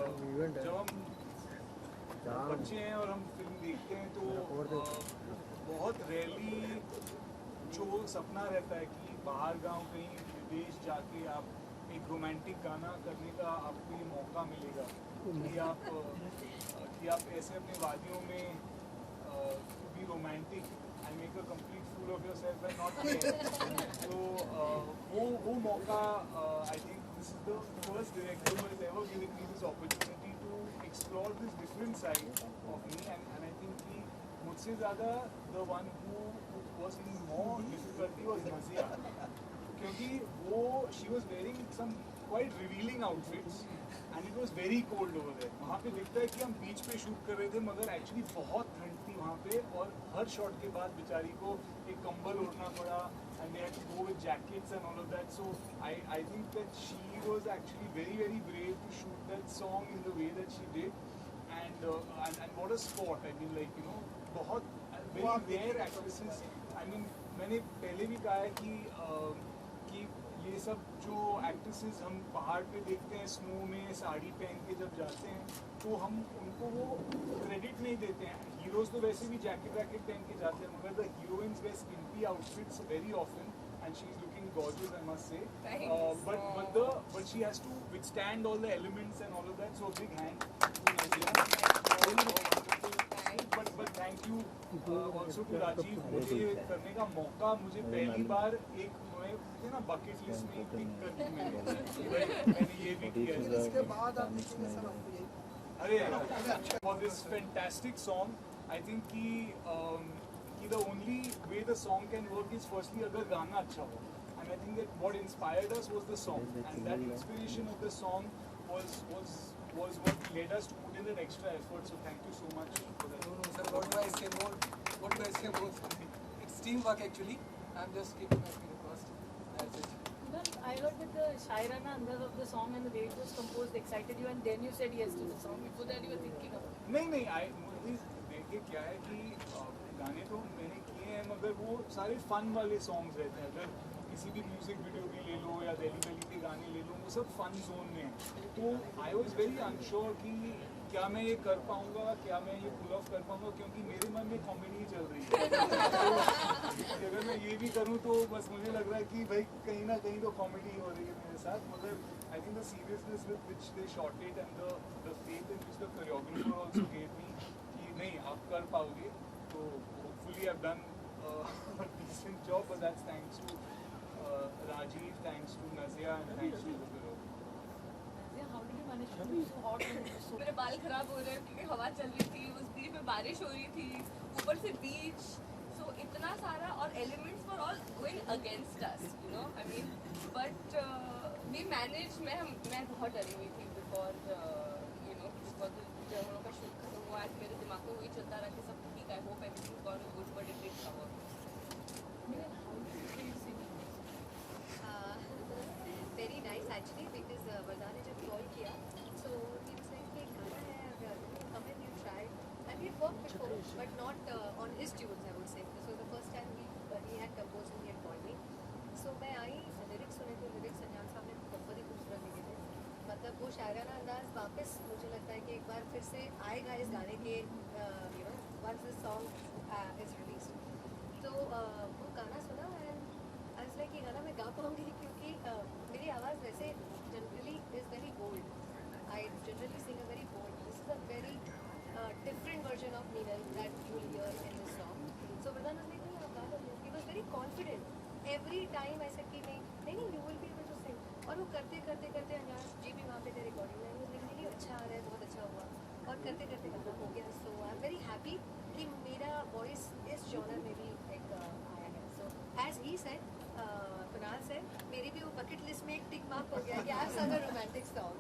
जब हम बच्चे हैं और हम फिल्म देखते हैं तो बहुत रेयरली जो सपना रहता है कि बाहर गांव कहीं विदेश जाके आप एक रोमांटिक गाना करने का आपको ये मौका मिलेगा कि आप ऐसे अपने वादियों में be romantic and make a complete fool of yourself and not care. तो वो मौका I think this is the first director who has ever given me this opportunity to explore this different side of me and I think कि मुझसे ज़्यादा the one who was in more difficulty was Nazia, क्योंकि वो she was wearing some quite revealing outfits and it was very cold over there। वहाँ पे दिखता है कि हम बीच पे शूट कर रहे थे मगर एक्चुअली बहुत ठंड थी वहाँ पे और हर शॉट के बाद बेचारी को एक कंबल ओढ़ना पड़ा and they had to go with jackets and all of that। So I think that she was actually very brave to shoot that song in the way that she did and what a sport। I mean like you know बहुत very rare actresses। I mean मैंने पहले भी कहा है कि ये सब जो एक्ट्रेसेस हम पहाड़ पे देखते हैं स्नो में साड़ी पहन के जब जाते हैं तो हम उनको वो क्रेडिट नहीं देते हैं। हीरोज तो वैसे भी जैकेट वैकेट पहन के जाते हैं मगर the heroines wear skimpy outfits very often and she is looking gorgeous I must say। but she has to withstand all the elements and all of that, so a big hand but thank you also to Rajiv। मुझे करने का मौका मुझे पहली बार एक ना bucket list में टिक करके मैंने ये भी किया है। इसके बाद अरे for this fantastic song I think कि the only way the song can work is firstly अगर गाना अच्छा हो and I think that what inspired us was the song and that inspiration of the song was what led us to put in that extra effort, so thank you so much for that। No sir, what do I say more from me? It's teamwork actually, I'm just keeping my finger crossed, that's it। Well, I heard that the Shairana andaz of the song and the way it was composed excited you and then you said yes to the song, before that you were thinking of it। नहीं देखिए क्या है कि गाने तो मैंने किए हैं मगर वो सारे फन वाले सॉन्ग्स रहते हैं। अगर किसी भी म्यूजिक वीडियो भी ले लो या दिल्ली के गाने ले लो वो सब फन जोन में है। तो आई वॉज वेरी अनश्योर कि क्या मैं ये कर पाऊँगा, क्या मैं ये पुल ऑफ कर पाऊँगा, क्योंकि मेरे मन में कॉमेडी चल रही है। तो अगर मैं ये भी करूँ तो बस मुझे लग रहा है कि भाई कहीं ना कहीं तो कॉमेडी हो रही है मेरे साथ। मगर I think the seriousness with which they shot it and the faith in which the choreographer also gave me कि नहीं आप कर पाओगे। तो hopefully I have done a decent job, but that's thanks to Rajiv, thanks to Nazia and thanks to the guru। Nazia, how did you manage to be so hot and so मेरे बाल खराब हो रहे हैं क्योंकि हवा चल रही थी, उस बीच में बारिश हो रही थी, ऊपर से बीच, so इतना सारा और elements were all going against us, you know, I mean, but we managed। मैं बहुत डरी हुई थी before you know before जब हम लोग का शूट खत्म हुआ आज मेरे दिमाग में वही चलता रहा कि सब ठीक है, hope everything is going good, but it did come out। Very nice actually because वरदान ने जब कॉल किया so he was saying कि गाना है अगर come in you try and we worked before but not on his tunes I would say। so the first time he had composed and he had called me so मैं आई lyrics सुने तो lyrics संजान साहब ने बहुत ही खूबसूरत लिखे थे। मतलब वो शायराना अंदाज वापस मुझे लगता है कि एक बार फिर से आएगा इस गाने के you know once this song is released। तो वो गाना सुना and I was like ये गाना मैं गा पाऊँगी क्योंकि मेरी आवाज़ वैसे generally is very bold. I generally sing a very bold. This is a very different version of Meenal that you will hear in this song. So Vardaan was like आप गा लो। He was very confident every time. I said कि नहीं you will be able to sing. और वो करते अंजान जी भी वहाँ पे थे रिकॉर्डिंग में वो नहीं अच्छा आ रहा है बहुत अच्छा हुआ और करते गाना हो गया। सो आई एम वेरी हैप्पी कि मेरा वॉइस इस जॉनर में भी एक आया है। So as he said Kunal से मेरी भी वो बकेट लिस्ट में एक टिक मार्क हो गया कि आई हैव सung a romantic song।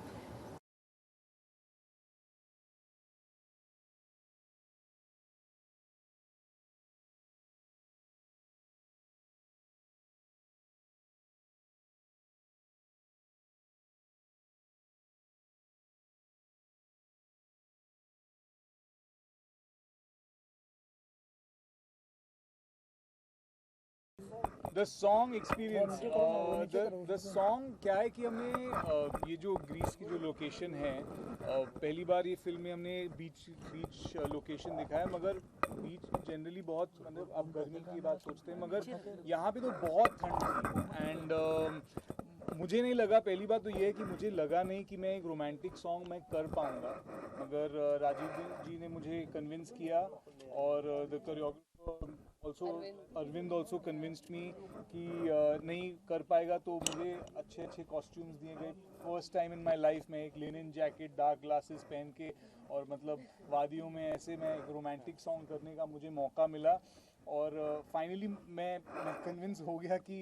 The song experience, the song क्या है कि हमने ये जो ग्रीस की जो लोकेशन है, पहली बार ये फिल्म में हमने बीच लोकेशन दिखाया, मगर बीच जनरली बहुत, मतलब आप गर्मी की बात सोचते हैं, मगर यहाँ पे तो बहुत ठंड थी। एंड मुझे नहीं लगा, पहली बात तो ये है कि मुझे लगा नहीं कि मैं एक रोमांटिक सॉन्ग मैं कर पाऊँगा, मगर राजीव जी ने मुझे कन्विंस किया, और the choreographer Arvind also convinced me कि नहीं कर पाएगा, तो मुझे अच्छे अच्छे कॉस्ट्यूम्स दिए गए। First time in my life में एक लिनन जैकेट, डार्क ग्लासेस पहन के, और मतलब वादियों में ऐसे मैं एक रोमांटिक सॉन्ग करने का मुझे मौका मिला, और फाइनली मैं कन्विंस हो गया कि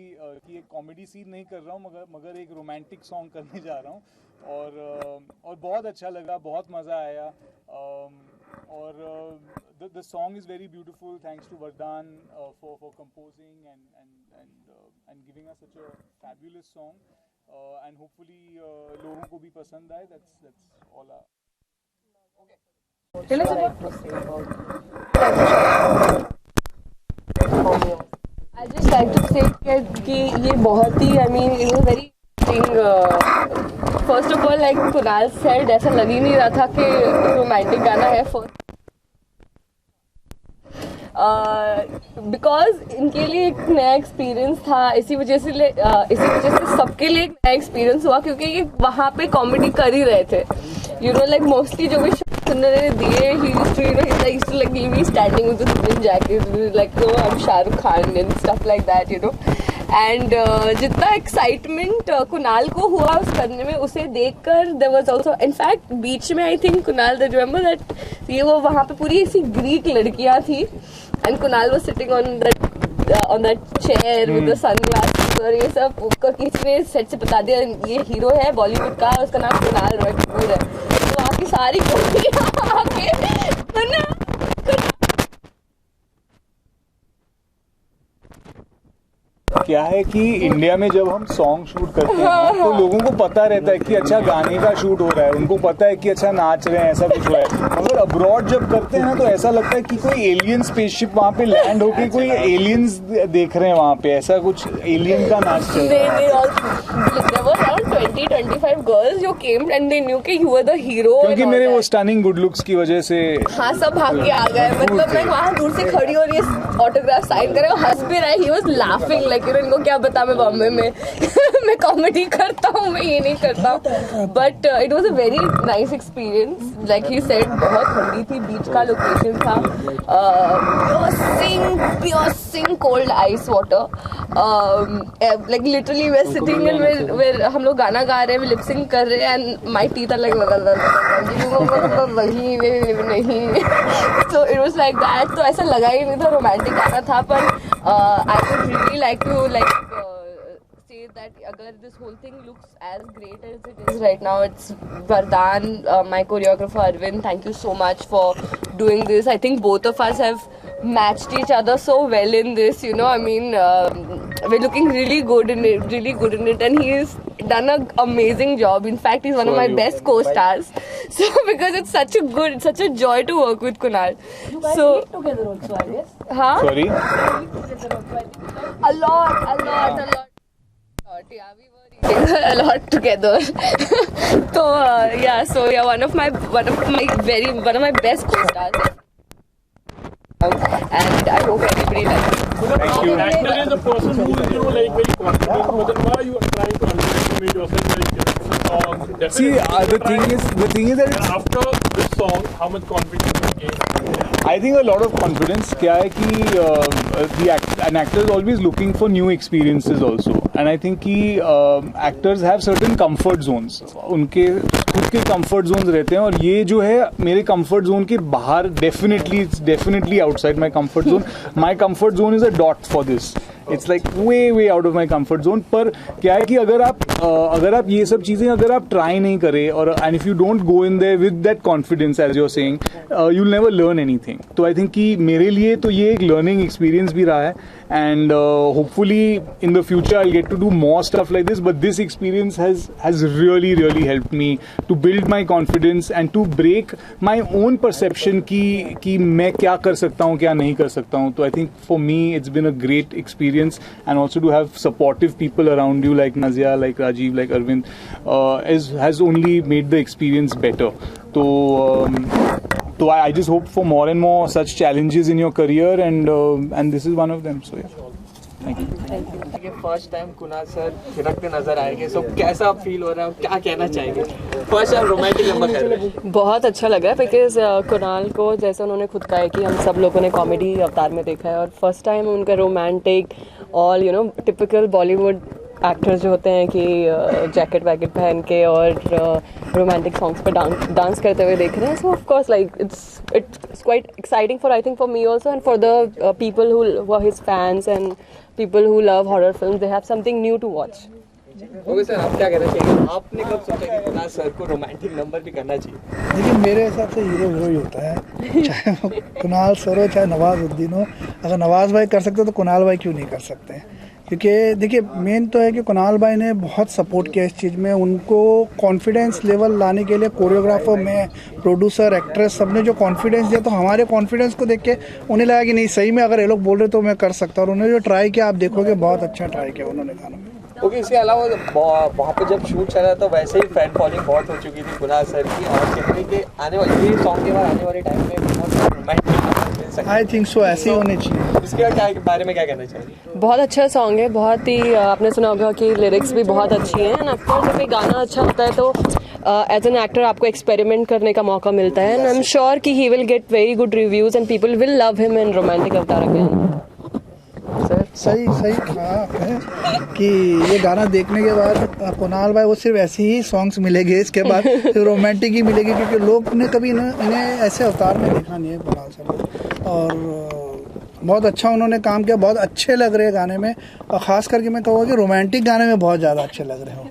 एक कॉमेडी सीन नहीं कर रहा हूँ, मगर एक रोमांटिक सॉन्ग करने जा रहा हूँ, और बहुत अच्छा लगा, बहुत मज़ा आया, और the song is very beautiful. Thanks to Vardhan for composing and giving us such a fabulous song, and hopefully लोगों को भी पसंद आए. That's all. Tell us about. I just like to say कि ये बहुत ही, I mean, it was very interesting. First of all, like Kunal said, ऐसा लग ही नहीं रहा था कि रोमांटिक गाना है. First बिकॉज इनके लिए एक नया एक्सपीरियंस था, इसी वजह से सबके लिए एक नया एक्सपीरियंस हुआ, क्योंकि ये वहाँ पे कॉमेडी कर ही रहे थे. यू नो, लाइक मोस्टली जो भी सुनने दिए, he used to like be standing with the linen jacket, like no I am Shahrukh Khan and stuff like that, you know. एंड जितना एक्साइटमेंट कुणाल को हुआ उस करने में, उसे देखकर देयर वाज आल्सो, इनफैक्ट बीच में I think Kunal they remember that ये वो वहाँ पे पूरी ऐसी ग्रीक लड़कियाँ थी, and Kunal was sitting on that chair with the sunglasses, और ये सब किसी ने सेट से बता दिया ये हीरो है बॉलीवुड का, उसका नाम कुणाल रॉय कपूर है. तो वहाँ की सारी गोलियाँ आके क्या है कि इंडिया में जब हम सॉन्ग शूट करते हैं तो लोगों को पता रहता है कि अच्छा गाने का शूट हो रहा है, उनको पता है कि अच्छा नाच रहे हैं, ऐसा कुछ हुआ है. मगर अब्रॉड जब करते हैं ना, तो ऐसा लगता है कि कोई एलियन स्पेसशिप वहाँ पे लैंड होके कोई एलियंस देख रहे हैं वहाँ पे, ऐसा कुछ एलियन का नाच चल रहा है. There were around 20-25 girls who came and they knew कि you were the hero. क्योंकि मेरे वो स्टनिंग गुड लुक्स की वजह से हाँ सब भाग के आ गए. मतलब मैं वहाँ दूर से खड़ी और ये ऑटोग्राफ साइन करे, हंस भी रहा है. He was laughing like, इनको क्या बता मैं बॉम्बे में मैं कॉमेडी करता हूँ, मैं ये नहीं करता. But it was a very nice experience. Like he said बहुत ठंडी थी, बीच का लोकेशन था, pure sing cold ice water, like literally we are sitting and where हम लोग गाना गा रहे हैं, लिप सिंग कर रहे हैं, and my teeth are like नहीं. So it was like that. तो ऐसा लगा ही नहीं था रोमांटिक गाना था, पर I would really like to say that agar this whole thing looks as great as it is right now, it's Vardhan, my choreographer Arvind, thank you so much for doing this. I think both of us have matched each other so well in this, you know. I mean, we're looking really good in it, and he's done an amazing job. In fact, he's one of my best co-stars. So because it's such a joy to work with Kunal. So Together also, I guess. huh? Sorry. Together also, I think. A lot. Yeah, we were eating a lot together. So one of my best co-stars. And I hope everybody likes it. Thank you. Actor is a person who is, like very confident. But why you are trying to underestimate yourself? Like, See, the thing is that after this song, how much confidence you gain? I think a lot of confidence. क्या है कि an actor is always looking for new experiences also, and I think कि actors have certain comfort zones. उनके खुद के comfort zones रहते हैं, और ये जो है मेरे comfort zone के बाहर, definitely outside my comfort zone. My comfort zone is a dot for this. It's like way out of my comfort zone. पर क्या है कि अगर आप ये सब चीज़ें अगर आप try नहीं करें, और and if you don't go in there with that confidence as you're saying, you'll never learn anything. तो I think कि मेरे लिए तो ये एक learning experience भी रहा है, and hopefully in the future I'll get to do more stuff like this. But this experience has really helped me to build my confidence and to break my own perception कि मैं क्या कर सकता हूँ क्या नहीं कर सकता हूँ. So I think for me it's been a great experience, and also to have supportive people around you like Nazia, like Rajiv, like Arvind has only made the experience better. So I just hope for more and more such challenges in your career, and this is one of them. So yeah. Thank you. First time Kunal sir थिरकते नजर आएंगे, सो कैसा feel हो रहा है, क्या कहना चाहेंगे? फर्स्ट टाइम रोमांटिक नंबर कर रहे हैं. बहुत अच्छा लगा है बिकॉज कुणाल को जैसे उन्होंने खुद कहा है कि हम सब लोगों ने कॉमेडी अवतार में देखा है, और फर्स्ट टाइम उनका romantic all typical Bollywood actors जो होते हैं कि जैकेट वैकेट पहन के और रोमांटिक सॉन्ग्स पे डांस करते हुए देख रहे हैं. So of course like it's quite exciting for I think for me also, and for the people who are his fans and people who love horror films. They have something new to watch. Okay sir, आप क्या कहना चाहिए? आपने कब सोचा कि Kunal sir को romantic number भी करना चाहिए? देखिए, मेरे हिसाब से हीरो ही होता है, चाहे वो कुणाल सर हो चाहे नवाजुद्दीन हो. अगर नवाज भाई कर सकते तो कुणाल भाई क्यों नहीं कर सकते हैं? क्योंकि देखिए मेन तो है कि कुणाल भाई ने बहुत सपोर्ट किया इस चीज़ में. उनको कॉन्फिडेंस लेवल लाने के लिए कोरियोग्राफर में, प्रोड्यूसर, एक्ट्रेस सब ने जो कॉन्फिडेंस दिया, तो हमारे कॉन्फिडेंस को देख के उन्हें लगा कि नहीं सही में अगर ये लोग बोल रहे तो मैं कर सकता. और उन्होंने जो ट्राई किया आप देखोगे बहुत अच्छा ट्राई किया उन्होंने गाना में. ओके, इसके अलावा वहाँ पे जब शूट चल रहा था वैसे ही फैन फॉलोइंग बहुत हो चुकी थी कुणाल सर की, और कहते हैं कि आने वाले सॉन्ग के बाद आने वाले टाइम में बहुत रोमांटिक, आई थिंक सो ऐसे ही होने चाहिए. इसके बारे में क्या कहना चाहिए? बहुत अच्छा सॉन्ग है, बहुत ही आपने सुना होगा कि लिरिक्स भी बहुत अच्छी हैं. एंड ऑफकोर्स जब ये गाना अच्छा होता है तो एज एन एक्टर आपको एक्सपेरिमेंट करने का मौका मिलता है, एंड आई एम श्योर कि he will get very good reviews and people will love him in romantic अवतार अगेन. सही कहा आपने कि ये गाना देखने के बाद कुणाल भाई वो सिर्फ ऐसे ही सॉन्ग्स मिलेंगे, इसके बाद फिर रोमांटिक ही मिलेगी, क्योंकि लोग ने कभी इन्हें ऐसे अवतार में देखा नहीं है कुणाल सर. और बहुत अच्छा उन्होंने काम किया, बहुत अच्छे लग रहे हैं गाने में, और ख़ास करके मैं कहूँगा कि रोमांटिक गाने में बहुत ज़्यादा अच्छे लग रहे हैं.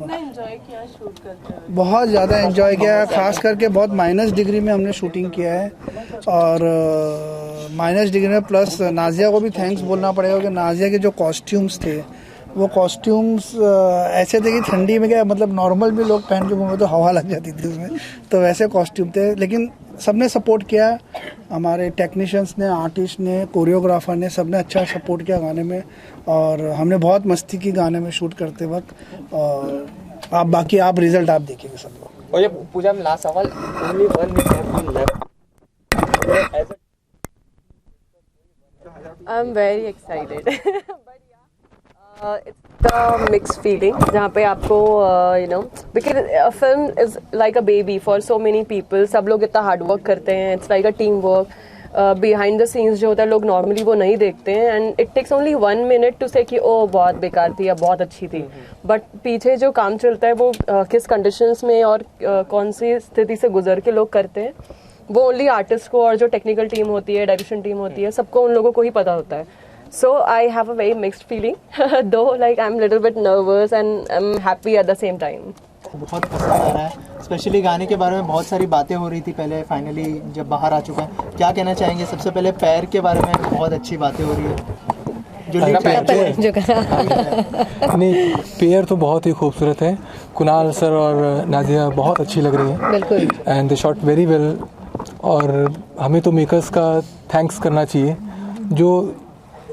बहुत ज़्यादा एंजॉय किया, ख़ास करके बहुत माइनस डिग्री में हमने शूटिंग किया है, और माइनस डिग्री में प्लस नाजिया को भी थैंक्स बोलना पड़ेगा कि नाजिया के जो कॉस्ट्यूम्स थे वो कॉस्ट्यूम्स ऐसे थे कि ठंडी में क्या मतलब नॉर्मल भी लोग पहन के घूमे तो हवा लग जाती थी उसमें, तो वैसे कॉस्ट्यूम थे. लेकिन सबने सपोर्ट किया, हमारे टेक्नीशियंस ने, आर्टिस्ट ने, कोरियोग्राफर ने, सबने अच्छा सपोर्ट किया गाने में, और हमने बहुत मस्ती की गाने में शूट करते वक्त. और बाकी आप रिजल्ट आप देखिएगा सब लोग. और ये पूजा में लास्ट सवाल, only one minute left. I am very excited. It's the mixed feeling जहाँ पे आपको because a film is like a baby for so many people. सब लोग इतना हार्ड वर्क करते हैं, it's like a team work. Behind the scenes जो होता है लोग नॉर्मली वो नहीं देखते हैं, and it takes only 1 minute to say कि ओ बहुत बेकार थी या बहुत अच्छी थी, बट पीछे जो काम चलता है वो किस कंडीशंस में और कौन सी स्थिति से गुजर के लोग करते हैं, वो ओनली आर्टिस्ट को और जो टेक्निकल टीम होती है, डायरेक्शन टीम होती है, सबको उन लोगों को ही पता होता है. So I have a very mixed feeling, though like I'm little bit nervous and I'm happy at the same time. बहुत पसंद आ रहा है, स्पेशली गाने के बारे में बहुत सारी बातें हो रही थी पहले, फाइनली जब बाहर आ चुका है, क्या कहना चाहेंगे? सबसे पहले पैर के बारे में बहुत अच्छी बातें हो रही है, नहीं पेयर तो बहुत ही खूबसूरत है. कुणाल सर और नाजिया बहुत अच्छी लग रही है, बिल्कुल, and they shot very well. और हमें तो मेकर्स का थैंक्स करना चाहिए जो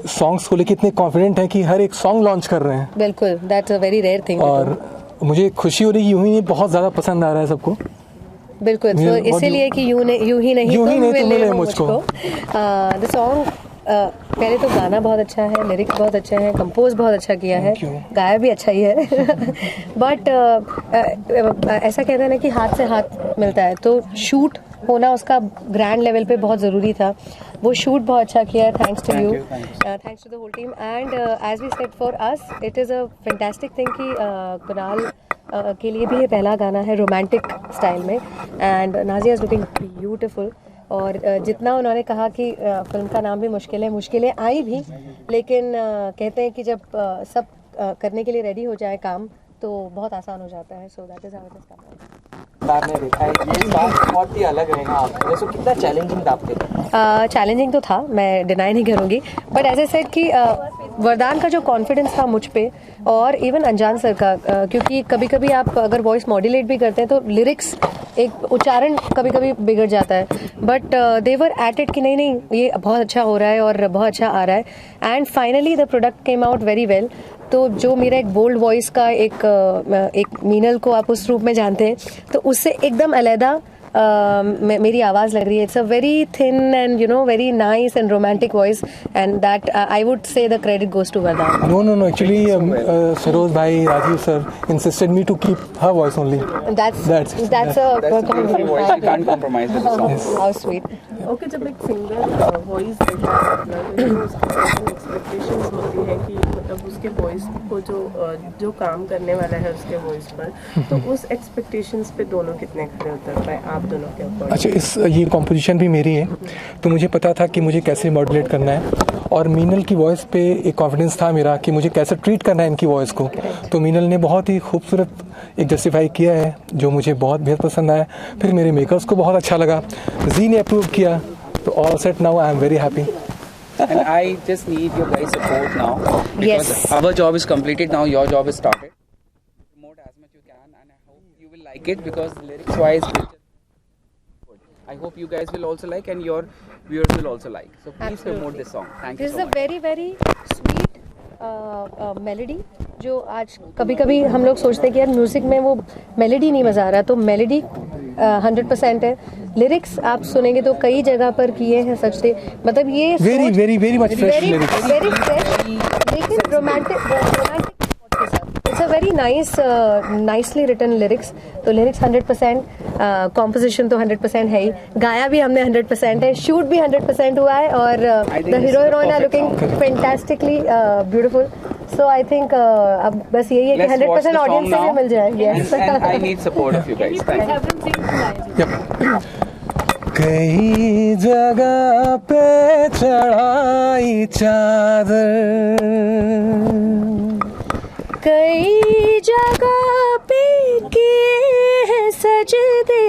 सॉन्ग्स को लेकर इतने कॉन्फिडेंट हैं कि हर एक सॉन्ग लॉन्च कर रहे हैं. बिल्कुल, that's a very rare thing. और मुझे खुशी हो रही है, यूं ही बहुत ज़्यादा पसंद आ रहा है सबको. बिल्कुल, तो इसीलिए कि यूं ही नहीं तो मिले मुझको. द सॉन्ग पहले तो गाना बहुत अच्छा है, लिरिक्स बहुत अच्छे हैं, कंपोज बहुत अच्छा किया है, गाया भी अच्छा ही है. बट ऐसा कहते हैं ना कि हाथ से हाथ मिलता है, तो शूट होना उसका ग्रैंड लेवल पे बहुत ज़रूरी था. वो शूट बहुत अच्छा किया है, thanks to you, thanks to the whole team. And as we said for us it is a fantastic thing कि कुणाल के लिए भी ये पहला गाना है रोमांटिक स्टाइल में, and Nazia is looking beautiful. और जितना उन्होंने कहा कि फिल्म का नाम भी मुश्किलें आई भी, लेकिन कहते हैं कि जब सब करने के लिए रेडी हो जाए काम तो बहुत आसान हो जाता है. So that is how it is coming. आपने देखा है ये सॉन्ग बहुत ही अलग रहेगा आपके लिए, सो कितना चैलेंजिंग था आपके लिए? चैलेंजिंग तो था, मैं डिनाई नहीं करूँगी, बट एज ए सेड कि वरदान का जो कॉन्फिडेंस था मुझ पे और इवन अनजान सर का, क्योंकि कभी कभी आप अगर वॉइस मॉड्यूलेट भी करते हैं तो लिरिक्स एक उच्चारण कभी कभी बिगड़ जाता है, बट देवर एट इट कि नहीं नहीं ये बहुत अच्छा हो रहा है और बहुत अच्छा आ रहा है, and finally the product came out very well. तो जो मेरा एक बोल्ड वॉइस का एक मीनल को आप उस रूप में जानते हैं, तो उससे एकदम अलहदा मेरी आवाज़ लग रही है। It's a very thin and you know very nice and romantic voice, and that I would say the credit goes to Vardaan. No. Actually, Saroz bhai, Rajiv sir insisted me to keep her voice only. That's a beautiful voice. You can't compromise with the song. how sweet. Okay, जब एक singer voice देता है तो उसकी expectations होती है कि मतलब उसके वॉइस को जो काम करने वाला है उसके वॉइस पर, तो उस एक्सपेक्टेशंस पे दोनों कितने खड़े उतर पाए आप दोनों के ऊपर? अच्छा, ये कॉम्पोजिशन भी मेरी है, तो मुझे पता था कि मुझे कैसे मॉड्यूलेट करना है, और मीनल की वॉइस पे एक कॉन्फिडेंस था मेरा कि मुझे कैसे ट्रीट करना है इनकी वॉइस को। तो मीनल ने बहुत ही खूबसूरत एक जस्टिफाई किया है जो मुझे बहुत बेहद पसंद आया। फिर मेरे मेकर्स को बहुत अच्छा लगा, जी ने अप्रूव किया, तो all set now I am very happy. And I just need your guys' support now because Yes. our job is completed now. Your job is started. Promote as much you can, and I hope you will like it because lyrics-wise, I hope you guys will also like, and your viewers will also like. So please Absolutely. promote this song. Thank you this so is a much. Very very sweet melody, जो आज कभी कभी हम लोग सोचते हैं कि यार म्यूज़िक में वो मेलेडी नहीं मज़ा आ रहा, तो मेलेडी 100% है। लिरिक्स आप सुनेंगे तो कई जगह पर किए हैं सच से, मतलब ये very much fresh lyrics, very fresh, लेकिन रोमांटिक के साथ। It's a very nicely written lyrics. तो लिरिक्स 100%, कॉम्पोजिशन तो 100% है ही, गाया भी हमने 100% है, शूट भी 100% हुआ है, और the hero heroine are looking fantastically ब्यूटीफul। सो आई थिंक अब बस यही है कि Let's watch 100% the audience song से भी now. मिल जाए। And I need support of you guys. Thank you. कई जगह पे चढ़ाई चादर, कई जगह पे किए हैं सजदे,